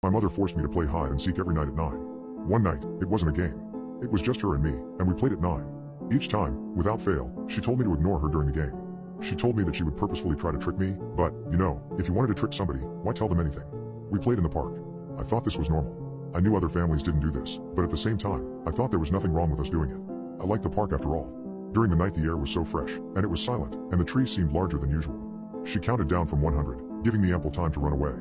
My mother forced me to play hide and seek every night at 9. One night, it wasn't a game. It was just her and me, and we played at 9. Each time, without fail, she told me to ignore her during the game. She told me that she would purposefully try to trick me, but, if you wanted to trick somebody, why tell them anything? We played in the park. I thought this was normal. I knew other families didn't do this, but at the same time, I thought there was nothing wrong with us doing it. I liked the park after all. During the night the air was so fresh, and it was silent, and the trees seemed larger than usual. She counted down from 100, giving me ample time to run away.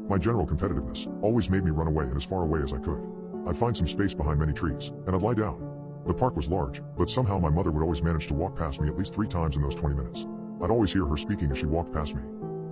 My general competitiveness always made me run away and as far away as I could. I'd find some space behind many trees, and I'd lie down. The park was large, but somehow my mother would always manage to walk past me at least 3 times in those 20 minutes. I'd always hear her speaking as she walked past me.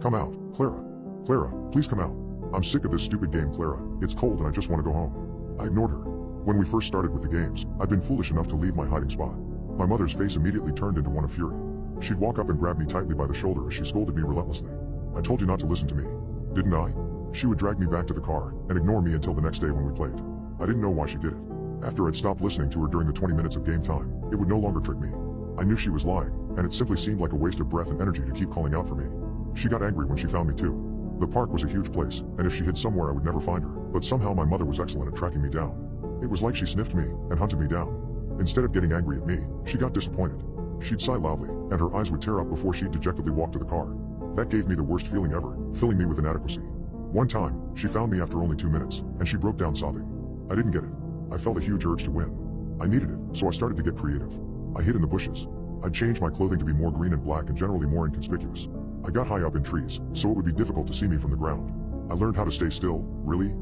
"Come out, Clara. Clara, please come out. I'm sick of this stupid game, Clara. It's cold and I just want to go home." I ignored her. When we first started with the games, I'd been foolish enough to leave my hiding spot. My mother's face immediately turned into one of fury. She'd walk up and grab me tightly by the shoulder as she scolded me relentlessly. "I told you not to listen to me. Didn't I?" She would drag me back to the car and ignore me until the next day when we played. I didn't know why she did it. After I'd stopped listening to her during the 20 minutes of game time, it would no longer trick me. I knew she was lying, and it simply seemed like a waste of breath and energy to keep calling out for me. She got angry when she found me too. The park was a huge place, and if she hid somewhere I would never find her, but somehow my mother was excellent at tracking me down. It was like she sniffed me and hunted me down. Instead of getting angry at me, she got disappointed. She'd sigh loudly, and her eyes would tear up before she'd dejectedly walk to the car. That gave me the worst feeling ever, filling me with inadequacy. One time, she found me after only 2 minutes, and she broke down sobbing. I didn't get it. I felt a huge urge to win. I needed it, so I started to get creative. I hid in the bushes. I'd changed my clothing to be more green and black and generally more inconspicuous. I got high up in trees, so it would be difficult to see me from the ground. I learned how to stay still, really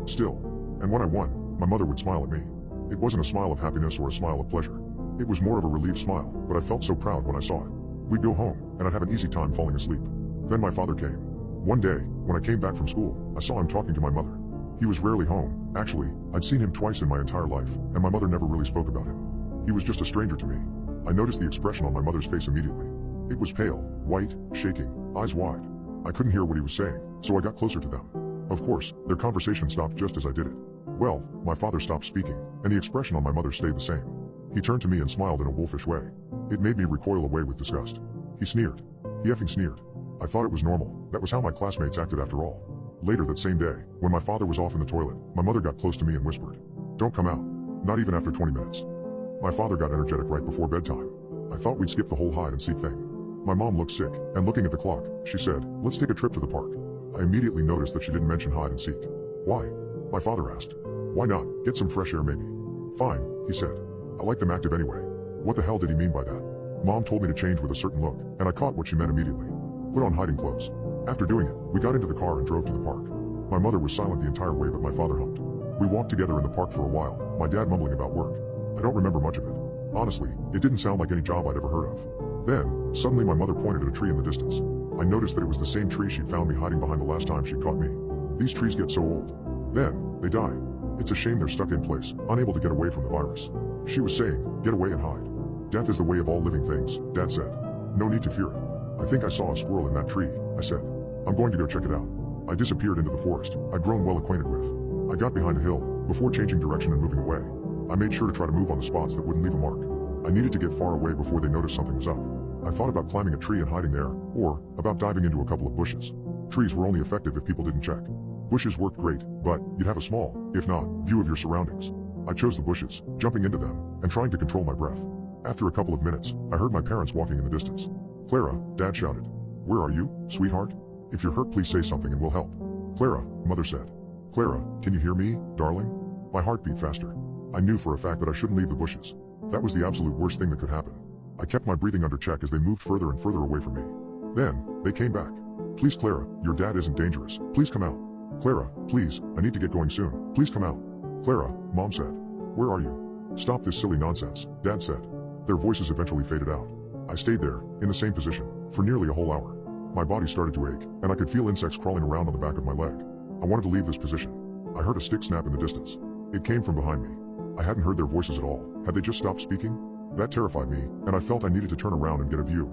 still. And when I won, my mother would smile at me. It wasn't a smile of happiness or a smile of pleasure. It was more of a relieved smile, but I felt so proud when I saw it. We'd go home, and I'd have an easy time falling asleep. Then my father came. One day, when I came back from school, I saw him talking to my mother. He was rarely home. Actually, I'd seen him twice in my entire life, and my mother never really spoke about him. He was just a stranger to me. I noticed the expression on my mother's face immediately. It was pale, white, shaking, eyes wide. I couldn't hear what he was saying, so I got closer to them. Of course, their conversation stopped just as I did it. Well, my father stopped speaking, and the expression on my mother stayed the same. He turned to me and smiled in a wolfish way. It made me recoil away with disgust. He sneered. He effing sneered. I thought it was normal. That was how my classmates acted after all. Later that same day, when my father was off in the toilet, my mother got close to me and whispered, "Don't come out. Not even after 20 minutes. My father got energetic right before bedtime. I thought we'd skip the whole hide and seek thing. My mom looked sick, and looking at the clock, she said, "Let's take a trip to the park." I immediately noticed that she didn't mention hide and seek. "Why?" My father asked. "Why not? Get some fresh air maybe." "Fine," he said. I liked him active anyway. What the hell did he mean by that? Mom told me to change with a certain look, and I caught what she meant immediately. Put on hiding clothes. After doing it, we got into the car and drove to the park. My mother was silent the entire way, but my father hummed. We walked together in the park for a while, my dad mumbling about work. I don't remember much of it. Honestly, it didn't sound like any job I'd ever heard of. Then, suddenly my mother pointed at a tree in the distance. I noticed that it was the same tree she'd found me hiding behind the last time she'd caught me. These trees get so old. Then, they die. It's a shame they're stuck in place, unable to get away from the virus. She was saying, "Get away and hide. Death is the way of all living things," Dad said. "No need to fear it." "I think I saw a squirrel in that tree," I said. "I'm going to go check it out." I disappeared into the forest I'd grown well acquainted with. I got behind a hill, before changing direction and moving away. I made sure to try to move on the spots that wouldn't leave a mark. I needed to get far away before they noticed something was up. I thought about climbing a tree and hiding there, or about diving into a couple of bushes. Trees were only effective if people didn't check. Bushes worked great, but you'd have a small, if not, view of your surroundings. I chose the bushes, jumping into them, and trying to control my breath. After a couple of minutes, I heard my parents walking in the distance. "Clara," Dad shouted. "Where are you, sweetheart? If you're hurt, please say something and we'll help." "Clara," Mother said. "Clara, can you hear me, darling?" My heart beat faster. I knew for a fact that I shouldn't leave the bushes. That was the absolute worst thing that could happen. I kept my breathing under check as they moved further and further away from me. Then, they came back. "Please, Clara, your dad isn't dangerous. Please come out." "Clara, please, I need to get going soon. Please come out." "Clara," Mom said. "Where are you?" "Stop this silly nonsense," Dad said. Their voices eventually faded out. I stayed there, in the same position, for nearly a whole hour. My body started to ache, and I could feel insects crawling around on the back of my leg. I wanted to leave this position. I heard a stick snap in the distance. It came from behind me. I hadn't heard their voices at all. Had they just stopped speaking? That terrified me, and I felt I needed to turn around and get a view.